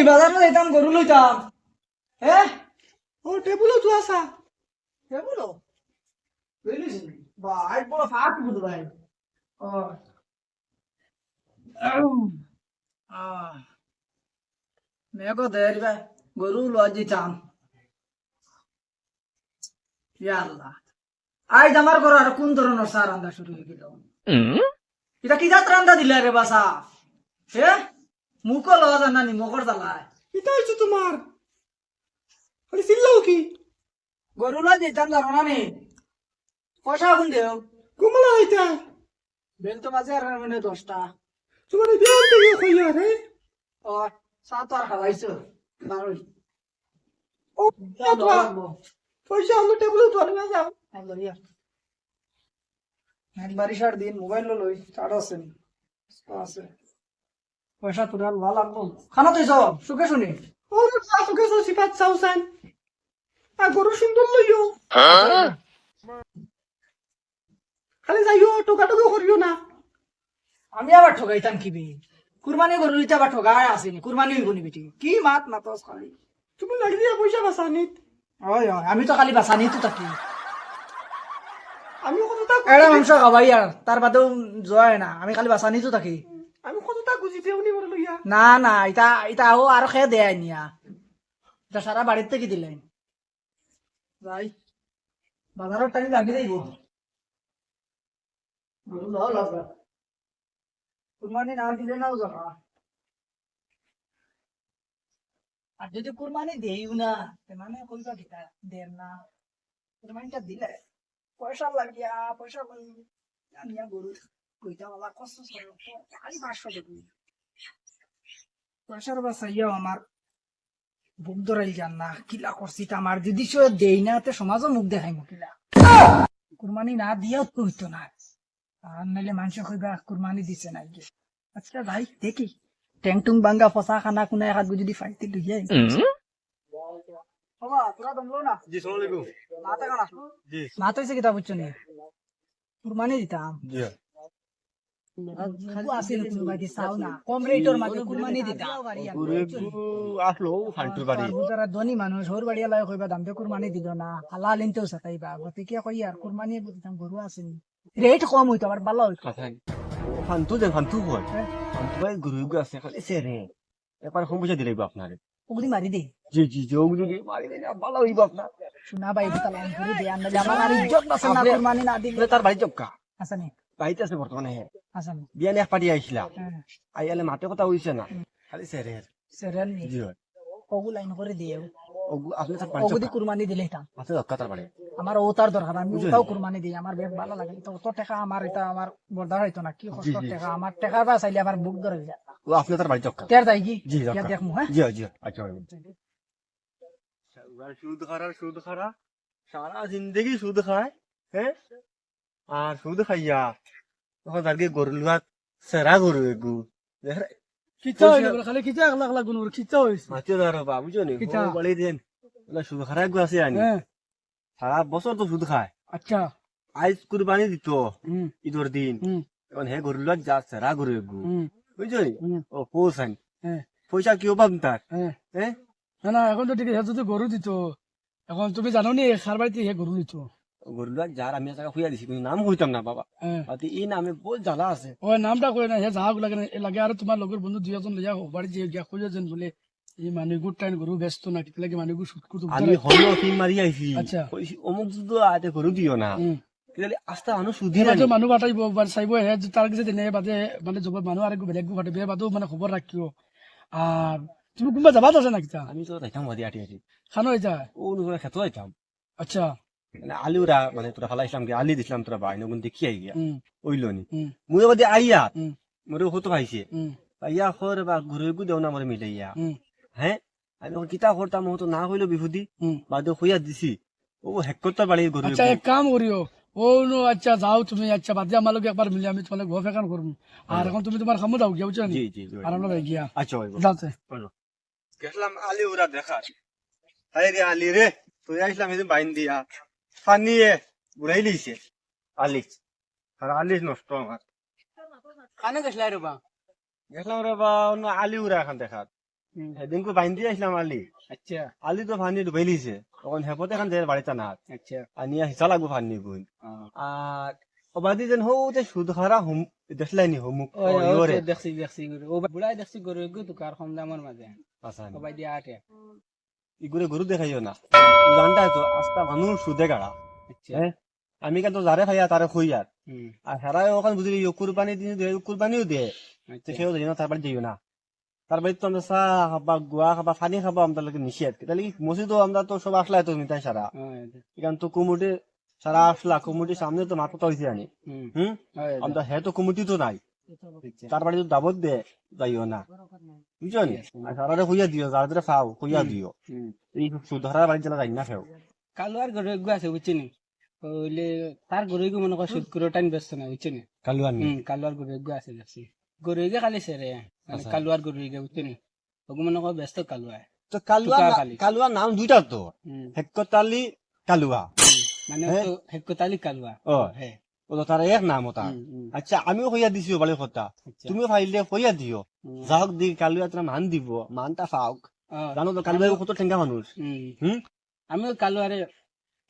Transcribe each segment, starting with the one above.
বাজারে যাইতাম গরু লইতাম। হ্যাঁ ও টেবুলও তো আসা কেবল ভাই বড় ফাট বুঝ ভাই ও মেঘো দেয় ভাই গরু লওয়া যেতাম ইয়াল্লাহ আজ আমার ঘর আর কোন ধরনের সার রান্না শুরু হয়ে গেল এটা কি জাত রান্না দিলে রে বাসা হে মুখও লওয়া জানা নি মকর জ্বালায় এটা হচ্ছে তোমার আরে চিল্লাও কি গরু লওয়া যেতাম জানো না নি পয়সা কোন দেও কুমলা হইতা বেল তো বাজে আর মানে 10টা তোমার বিয়ার থেকে কইয়া রে ও সাত আর খাওয়াইছো বারোই ও পয়সা হলো টেবুলও তো না যাও একবারই সার দিন মোবাইল লই চার্জ আছে আছে পয়সা তোরা লওয়া লাগবো খানা তুই সব সুখে শুনি ওর সাসু কে সিপাত সাউসান আ গরু সুন্দর লইও খালি যাইও টোকাটুকু করিও না আমি আবার ঠগাইতাম কি বে কুরবানি গরু লিতে আবার ঠগাই আসেনি কুরবানি হইব নি বেটি কি মাত মাতস খালি তুমি লাগলি পয়সা বাঁচানিত ওই ওই আমি তো খালি বাসানি তো থাকি আমি কতটা এড়া মাংস খাবাই আর তার বাদেও জয় না আমি খালি বাসানি তো থাকি আমি কতটা গুজিতে উনি বলে লইয়া না না এটা এটা আরো খেয়ে দেয় নিয়া এটা সারা বাড়ির থেকে দিলেন যাই বাজারের টাইম লাগি যাইব গরু লওয়া লাগবে কুরবানি না দিলে নাও যাবা আর যদি কুরবানি দেইও না মানে কইবা কিতা দেন না কুরবানিটা দিলে পয়সা লাগিয়া পয়সা কই আনিয়া গরু কইতা বাবা কষ্ট করো খালি 500 দেবো পয়সার বাসাইয়া আমার বুক ধরাই যান না কিলা করছি তা আমার যদি সে দেই না তে সমাজও মুখ দেখাই কিলা কুরবানি না দিয়াও তো হইতো না আর নাইলে মানুষ কইবা কুরবানি দিছে না আচ্ছা ভাই দেখি টেং টুং বাঙ্গা ফসা খানা কোনা এক যদি ফাইতে লইয়াই বাবা তোরা দমলো না জি সালাম আলাইকুম মাথা কানা জি মাথা হইছে কিতা বুঝছো নি কুরবানি দিতাম জি কম রেটের মাঝে কুরবানি দিতাম আসলো ফান্টুর বাড়ি যারা ধনী মানুষ ওর বাড়ি এলাই কইবা দামতে কুরবানি দিল না হালাল ইনতেও সাতাইবা গতিকে কই আর কুরবানি দিতাম গরু আসেনি রেট কম হইতো আবার ভালো হইতো ফান্টু দেন ফান্টু হয় ফান্টু ভাই গুরু আছে খালি সেরে এবার কম পয়সা দিলে আপনারে ওগুলি মারি দে জি জি জি ওগুলো মারি দেন ভালো হইব আপনার শোনা ভাই দিতাম করে দে আন্দাজ আমার আর ইজ্জত বাসে না কুরবানি না দিলে তার বাড়ি জবকা আসেনি বাড়িতে আছে বর্তমানে হে আসেনি বিয়ান এক পাটি আইছিলা আইয়ালে মাতে কথা হইছে না খালি সেরে সেরেন নি জি হয় ওগু লাইন করে দিও ওগু আপনি তার বাড়ি ওগুলি জবকা কুরবানি দিলে এটা আছে জবকা তার বাড়ি আমার ও তার দরকার আমি ওটাও কুরবানি দিই আমার বেশ ভালো লাগে তো অত টাকা আমার এটা আমার বর্দার হইতো না কি কষ্ট টাকা আমার টাকা বা চাইলে আমার বুক ধরে যায় ও আপনি তার বাড়ি জবকা তের যাই কি জি জবকা দেখমু হ্যাঁ জি জি আচ্ছা সুদ খারা সারা জিন্দগি সুদ খায় হ্যাঁ আর সুদ খাইয়া তখন তার গরু লুয়াত সেরা গরু এগু কিতা হইলো খালি কিতা একলা একলা গুনুর কিতা হইছে মাতিও দাঁড়ো বা বুঝো নি কিতা? বলি দেন সুদ খারা এগু আছে আনি হ্যাঁ সারা বছর তো সুদ খায় আচ্ছা আজ কুরবানি দিত হুম ঈদর দিন হুম এখন হে গরু লুয়াত যা সেরা গরু এগু হুম বুঝছো নি হুম ও পৌঁছান হ্যাঁ পয়সা কিও পাম তার হ্যাঁ হ্যাঁ না না এখন তো ঠিক আছে যদি গরু দিত এখন তুমি জানো নি খার বাড়িতে হে গরু দিত গরু লুয়াত যার আমি টাকা খুঁয়া দিছি কিন্তু নাম কইতাম না বাবা হ্যাঁ আর এই নামে বহুত জ্বালা আছে ওই নামটা কই না হে যাহাক লাগে লাগে আর তোমার লগের বন্ধু দুই এজন লইয়া বাড়ি যে গিয়া খুঁজেছেন বলে এই মানুষ টাইম গরু ব্যস্ত না কিতা লাগে মানুষ সুট করতে আমি হলো ফিম মারি আইছি আচ্ছা। কইছি অমুক যদি আতে গরু দিও না কিন্তু আস্তা মানুষ সুধি বাদে মানুহ বাটাইব চাইব হে তার কাছে দিনে বাদে মানে যব মানুহ আর বেলেগ ঘটে বিয়ে বাদেও মানে খবর রাখিও আর তুমি কোনবা যাবাত আছে না কিতা আমি তো যাইতাম মাদি আটি আটি খানো এটা ও নুরা খেতে যাইতাম আচ্ছা মানে আলুরা মানে তোরা ফালা ইসলাম কে আলি দিছিলাম তোরা বাইন গুন দেখি আই গিয়া হুম ওইলনি হুম মুই বাদে আইয়া হুম মোরে হতো ভাইছে হুম আইয়া খর বা গরু গু দেও না মোরে মিলাইয়া হুম হ্যাঁ আমি এখন কিতা করতাম হতো না হইলো বিহুদি হুম বাদে হইয়া দিছি ও হেক্কর বাড়ি গরু আচ্ছা এক কাম করিও ও নো আচ্ছা যাও তুমি আচ্ছা বাদে আমার লোক একবার মিলে আমি তোমার ঘর ফেকান করবো আর এখন তুমি তোমার খামো দাও গিয়া বুঝছো জি জি জি আর আমরা গিয়া আচ্ছা হইব যাচ্ছে গেছিলাম আলি ওরা দেখার হাই রে আলি রে তুই আইসলাম এদিন বাইন দিয়া ফানিয়ে উড়াই লিছে আলি আর আলি নষ্ট আমার খানে গেছলাই রে বা গেছিলাম রে বা অন্য আলি উড়া এখন দেখার সেদিনকে বাইন দিয়ে আসলাম আলি আচ্ছা আলি তো ফানি ডুবাই লিছে তখন হেপতে খান যে বাড়িতে না আচ্ছা আনিয়া হিসা লাগবো ফানি বই আর অবাদি যেন হতে সুদ খারা হুম দেখলাইনি হুমুক ইওরে দেখছি দেখছি ও বুড়াই দেখছি গরু গু তো কার কম দামের মাঝে আসানি সবাই দিয়ে আটে ইগুরে গরু দেখাইও না জানটা তো আস্তা মানুষ সুদে গাড়া আচ্ছা হ্যাঁ আমি কিন্তু যারে খাইয়া তারে খুইয়ার হুম আর হেরাই ওখানে বুঝলি কুরবানি দিয়ে দিয়ে কুরবানিও দিয়ে তো আচ্ছা সেও দিও না তার বাড়ি যাইও না তার বাড়ি তো আমরা চাহ খাবা গুয়া খাবা পানি খাবা আমরা লোকে নিষেধ তাহলে কি মসজিদও আমরা তো সব আসলাই তো মিটাই সারা এখান তো কুমুটি সারা আসলা কুমুটি সামনে তো মাথা তো হয়েছে আনি হুম আমরা হে তো কুমুটি তো নাই তার বাড়ি তো দাবত দে যাইও না বুঝছো নি আর সারারে খুইয়া দিও যারা ফাও খুইয়া দিও এই সুধরার বাড়ি জেলা যাই না ফেও কালুয়ার গরু গু আছে বুঝছিনি কইলে তার গরু গু মনে কর সুদ করে টাইম ব্যস্ত না বুঝছিনি কালু আনি কালুয়ার গরু গু আছে দেখছি গরু গে খালি সেরে মানে কালুয়ার গরু গে বুঝছিনি ওগু মনে কর ব্যস্ত কালুয়া তো কালুয়া তুকা খালি। কালুয়ার নাম দুইটা তো হেক্কতালি কালুয়া মানে হ্যাঁ। তো হেকতালি কালুয়া ও হ্যাঁ ও তো তার এক নাম ওটা আচ্ছা আমিও কইয়া দিছি বালি কথা তুমিও ফাইলে কইয়া দিও যাওক দি কালুয়া তোরা মান দিব মানটা ফাওক জানো তো কালুয়া কত ঠেঙ্গা মানুষ হুম আমিও কালুয়ারে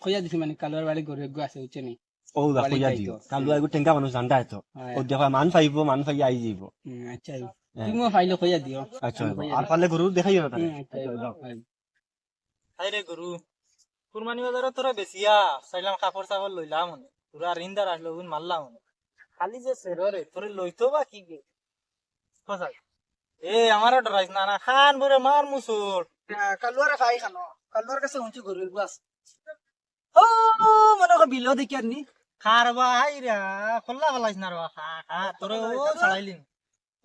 খইয়া দিছি মানে কালুয়ার বাড়ি গরু গু আছে বুঝছিনি ও দা বালি কইয়া যাইতো। দিও কালুয়া এগো ঠেঙ্গা মানুষ জানতা তো ও দেখা মান ফাইব মান ফাই আই যাইব আচ্ছা তুমিও ফাইলে খইয়া দিও আচ্ছা আর পারলে গরু দেখাইও না তাহলে হাইরে গরু কুরবানি বাজারে তোরা বেশিয়া চাইলাম কাপড় চাপড় লইলাম মনে তোরা রিন্দার আসলো গুণ মারলাম মনে খালি যে সেররে তোরে লইতো বা কি গে সজাগ এ আমারও ডরাইস না না খান বরে মার মুসুর কালুয়ারে খাই খানো কালুয়ার কাছে উঁচু গরু বাস ও মনে কর বিলো দেখি আর নি খার বা হাইরা খোল্লা ফেলাইস না রে খা খা তোরে ও চালাইলিন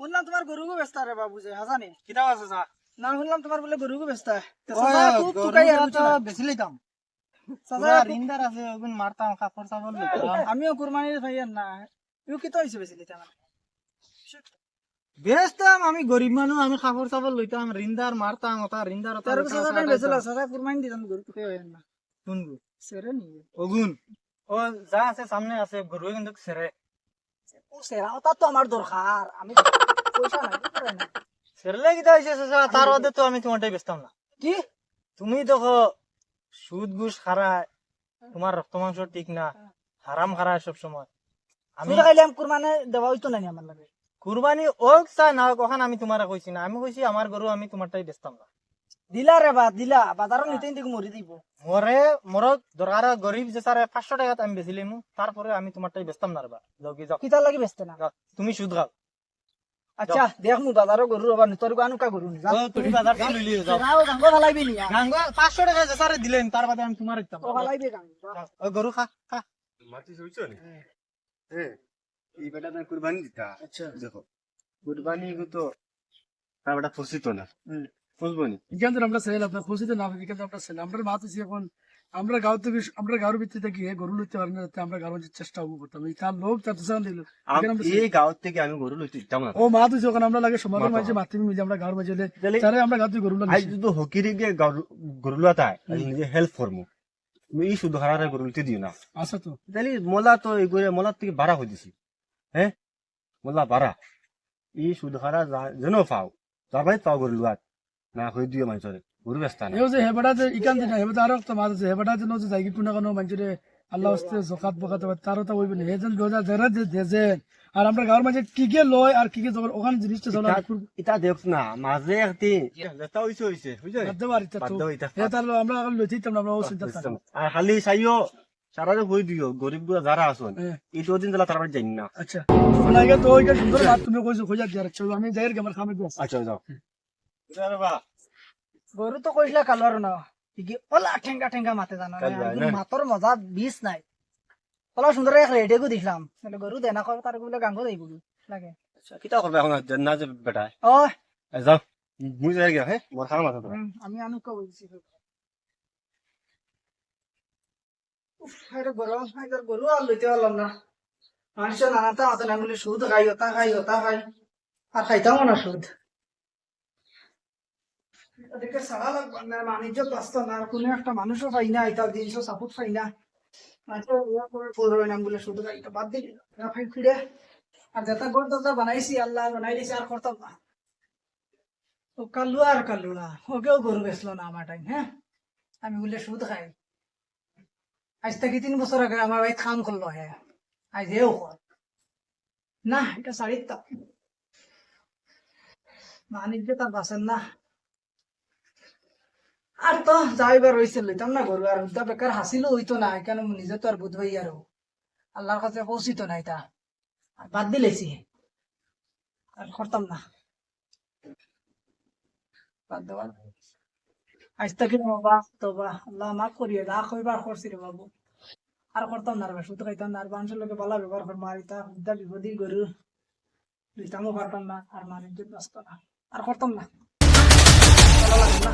শুনলাম তোমার গরুকে ব্যস্ত রে বাবু যে হাজানি কিতাব আছে সা না শুনলাম তোমার বলে গরুকে ব্যস্ত বেশি লইতাম চাচা তোরা রিন্দার আছে গুণ মারতাম কাপড় চাপড় লইতাম আমিও কুরবানির ভাই আর না ইউ কি তো হইছে বেশি লিতা মানে বেচতাম আমি গরিব মানুষ আমি কাপড় চাপড় লইতাম রিন্দার মারতাম ওটা রিন্দার ওটা তার চাচা টাইম বেচলা চাচা কুরবানি দিতাম গরু তো হয় না শুনবো সেরে নি ওগুন ও যা আছে সামনে আছে গরু কিন্তু সেরে ও সেরা ওটা তো আমার দরকার আমি পয়সা নাই কি করে না সেরলে কিটা হইছে চাচা তার বাদে তো আমি তোমারটাই বেচতাম না কি তুমি দেখো সুদ ঘুষ খারায় তোমার রক্ত মাংস ঠিক না হারাম খারায় সব সময় আমি আমি খাইলাম কুরবানি দেওয়া হইতো না আমার লাগে কুরবানি ওক চাই না হোক, ওখানে আমি তোমার কইছি না আমি কইছি আমার গরু আমি তোমারটাই বেচতাম না দিলা রে বা দিলা বাজারও নিতে নিতে মরি দিব মরে মোর দরকার গরিব যে স্যার 500 টাকাত আমি বেচিলাম তারপরে আমি তোমারটাই বেচতাম না রে লগে যাও কিতা লাগি বেচতে না যাও, তুমি সুদ খাও আচ্ছা দেখ মু বাজারও গরু রবা নিতর গানু কা গরু যা তুমি বাজার থেকে লইলি যাও সেরাও গাঙ্গো ফালাইবি নি গাঙ্গো 500 টাকা যে স্যার দিলেন তার বাদে আমি তোমার দিতাম ও ফালাইবি গাঙ্গো ও গরু খা খা মাটি হইছো নি হ্যাঁ এই বেটা না কুরবানি দিতা আচ্ছা দেখো কুরবানি তো তার বেটা ফসিত না বুঝবো নি এখান থেকে আমরা সেল আপনার খুশিতে না এখান থেকে আমরা সেল আমরা মাতুছি এখন আমরা গাঁও থেকে আমরা গাঁর ভিতরে গিয়ে গরু লইতে পারি না যাতে আমরা গাঁর চেষ্টা করতাম এই তার লোক তার দোকান দিল এই গাঁও থেকে আমি গরু লইতে দিতাম না ও মাতুছি ওখানে আমরা লাগে সমাজের মাঝে মাতৃ মিলে আমরা গাঁর মাঝে তারে আমরা গাঁও থেকে গরু আই যদি হকিরি গে গরু লতায় নিজে হেল্প করমু তুমি এই শুধু হারারে গরু লইতে দিও না আচ্ছা তো তাহলে মোলা তো এগুলো মোলার থেকে বাড়া হয়ে দিছি হ্যাঁ মোলা বাড়া এই শুধু হারা যেন পাও তার বাড়ি পাও গরু লুয়াত না হয়ে দিও মানুষের গরু ব্যস্তা না এও যে হেবাটা যে ইকান দিন হেবাটা আরো একটা মাছ আছে হেবাটা যে নজে জায়গি টুনা কোনো মানুষের আল্লাহ হস্তে জকাত বকাত তারও তা হইবে না হেজন রোজা যারা যে দেজেন আর আমরা গাঁর মাঝে কি কে লয় আর কি কে যখন ওখানে জিনিসটা চলে এটা দেখ না মাঝে একদিন যেটা হইছে হইছে বুঝছো বাধ্য বাড়িতে তো হে তার আমরা এখন লইতেই আমরা ও চিন্তা থাকি আর খালি চাইও সারারে হই দিও গরিব গুলা যারা আসুন এই দুদিন দিলা তার বাড়ি যাই না আচ্ছা ওনাকে তো ওইটা সুন্দর বাত তুমি কইছো খোঁজা দিয়া রাখছো আমি যাই রে আমার খামে দিও আচ্ছা যাও বা গরু তো কইলা কালোর না কি ওলা ঠেঙ্গা ঠেঙ্গা মাতে জানো না মাতর মজা বিষ নাই ওলা সুন্দর এক রেডিও দিছিলাম মানে গরু দেনা কর তার গুলো গাঙ্গো দেই গুলো লাগে আচ্ছা কিটা করবে এখন না যে বেটা ও যাও মুই যাই গিয়া হ্যাঁ মোর খাওয়া মাথা তোরা আমি আনু কো বলছি উফ এটা গরম এটা গরু আর লইতে পারলাম না মানুষ নানাটা মাথা নাঙ্গুলি সুদ খাই ওটা খাই ওটা খাই আর খাইতাম না সুদ এদিকে সারা লাগবে না বাণিজ্য ব্যস্ত না কোনো একটা মানুষও পাই না এটা 300 সাপোর্ট পাই না আচ্ছা ইয়া করে পড়বে না বলে শুধু এটা বাদ দিই না ফাই ফিরে আর যেটা গোল দরজা বানাইছি আল্লাহ বানাই দিয়েছে আর করতাম না ও কালুয়া আর কালুয়া ওকেও গরু বেচলো না আমার টাইম, হ্যাঁ আমি বলে সুদ খাই। আজ থেকে 3 বছর আগে আমার ভাই খাম করলো, হ্যাঁ আজ এও কর না, এটা শাড়ির বাণিজ্য তার বাসেন না। আর তো যাইবার রয়েছে লইতাম না গরু, আর উদ্যা বেকার হাসিলও হইতো না, কেন নিজে তো আর বুধবাই আরো আল্লাহর কাছে পৌঁছিত না, এটা আর বাদ দিলেছি, আর করতাম না, বাদ দেওয়া। আজ থেকে বাবা তোবা আল্লাহ মাফ করিয়ে যা কইবার করছি রে বাবু, আর করতাম না রে শুধু খাইতাম না, আর মানুষের লোকে বলা ব্যবহার করবো, আর এটা উদ্যা বিপদী গরু লইতামও পারতাম না, আর বাণিজ্য ব্যস্ত না, আর করতাম না, ভালো লাগে না।